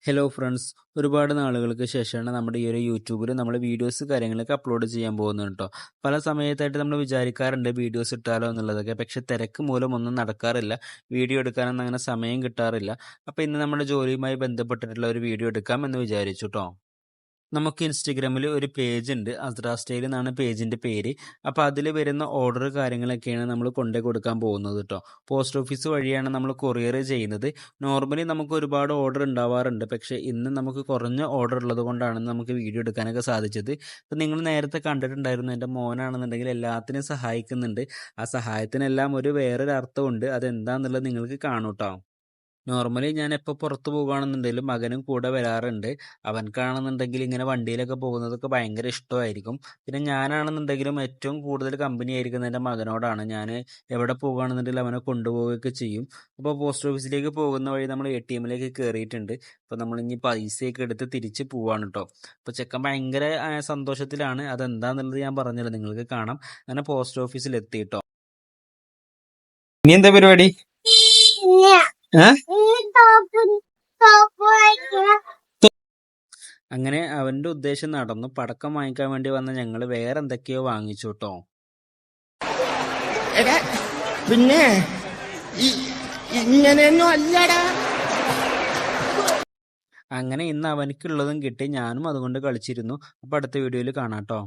Hello friends, ഒരുപാട് നാളുകൾക്ക് ശേഷമാണ് നമ്മുടെ ഈ ഒരു യൂട്യൂബിൽ നമ്മൾ വീഡിയോസ് കാര്യങ്ങളൊക്കെ അപ്ലോഡ് ചെയ്യാൻ പോകുന്നത് കേട്ടോ. പല സമയത്തായിട്ട് നമ്മൾ വിചാരിക്കാറുണ്ട് വീഡിയോസ് ഇട്ടാലോ എന്നുള്ളതൊക്കെ, പക്ഷെ തിരക്ക് മൂലം ഒന്നും നടക്കാറില്ല. വീഡിയോ എടുക്കാനൊന്നും അങ്ങനെ സമയം കിട്ടാറില്ല. അപ്പോൾ ഇന്ന് നമ്മുടെ ജോലിയുമായി ബന്ധപ്പെട്ടിട്ടുള്ള ഒരു വീഡിയോ എടുക്കാം എന്ന് വിചാരിച്ചു കേട്ടോ. നമുക്ക് ഇൻസ്റ്റഗ്രാമിൽ ഒരു പേജ് ഉണ്ട്, അസ്ര സ്റ്റൈൽ എന്നാണ് പേജിൻ്റെ പേര്. അപ്പോൾ അതിൽ വരുന്ന ഓർഡർ കാര്യങ്ങളൊക്കെയാണ് നമ്മൾ കൊണ്ടേ കൊടുക്കാൻ പോകുന്നത് കേട്ടോ. പോസ്റ്റ് ഓഫീസ് വഴിയാണ് നമ്മൾ കൊറിയർ ചെയ്യുന്നത്. നോർമലി നമുക്ക് ഒരുപാട് ഓർഡർ ഉണ്ടാവാറുണ്ട്, പക്ഷേ ഇന്ന് നമുക്ക് കുറഞ്ഞ ഓർഡർ ഉള്ളത് കൊണ്ടാണ് നമുക്ക് വീഡിയോ എടുക്കാനൊക്കെ സാധിച്ചത്. ഇപ്പം നിങ്ങൾ നേരത്തെ കണ്ടിട്ടുണ്ടായിരുന്നു, എൻ്റെ മോനാണെന്നുണ്ടെങ്കിൽ എല്ലാത്തിനും സഹായിക്കുന്നുണ്ട്. ആ സഹായത്തിനെല്ലാം വേറൊരു അർത്ഥമുണ്ട്. അതെന്താണെന്നുള്ളത് നിങ്ങൾക്ക് കാണൂട്ടോ. നോർമലി ഞാൻ എപ്പോൾ പുറത്ത് പോകുകയാണെന്നുണ്ടെങ്കിലും മകനും കൂടെ വരാറുണ്ട്. അവൻക്കാണെന്നുണ്ടെങ്കിൽ ഇങ്ങനെ വണ്ടിയിലൊക്കെ പോകുന്നതൊക്കെ ഭയങ്കര ഇഷ്ടമായിരിക്കും. പിന്നെ ഞാനാണെന്നുണ്ടെങ്കിലും ഏറ്റവും കൂടുതൽ കമ്പനി ആയിരിക്കുന്നത് എൻ്റെ മകനോടാണ്. ഞാൻ എവിടെ പോകുകയാണെന്നുണ്ടെങ്കിൽ അവനെ കൊണ്ടുപോവുകയൊക്കെ ചെയ്യും. അപ്പോൾ പോസ്റ്റ് ഓഫീസിലേക്ക് പോകുന്ന വഴി നമ്മൾ ATMലേക്ക് കയറിയിട്ടുണ്ട്. അപ്പോൾ നമ്മളിനി പൈസയൊക്കെ എടുത്ത് തിരിച്ച് പോവാണ് കേട്ടോ. അപ്പോൾ ചെക്കൻ ഭയങ്കര സന്തോഷത്തിലാണ്. അതെന്താണെന്നുള്ളത് ഞാൻ പറഞ്ഞല്ലോ, നിങ്ങൾക്ക് കാണാം. അങ്ങനെ പോസ്റ്റ് ഓഫീസിൽ എത്തിയിട്ടോ. ഇനി എന്താ പരിപാടി? അങ്ങനെ അവന്റെ ഉദ്ദേശം നടന്നു. പടക്കം വാങ്ങിക്കാൻ വേണ്ടി വന്ന ഞങ്ങൾ വേറെ എന്തൊക്കെയോ വാങ്ങിച്ചു കേട്ടോ. പിന്നെ ഇങ്ങനെയൊന്നും അല്ലടാ. അങ്ങനെ ഇന്ന് അവനക്കുള്ളതും കിട്ടി. ഞാനും അതുകൊണ്ട് കളിച്ചിരുന്നു. അപ്പൊ അടുത്ത വീഡിയോയിൽ കാണാം കേട്ടോ.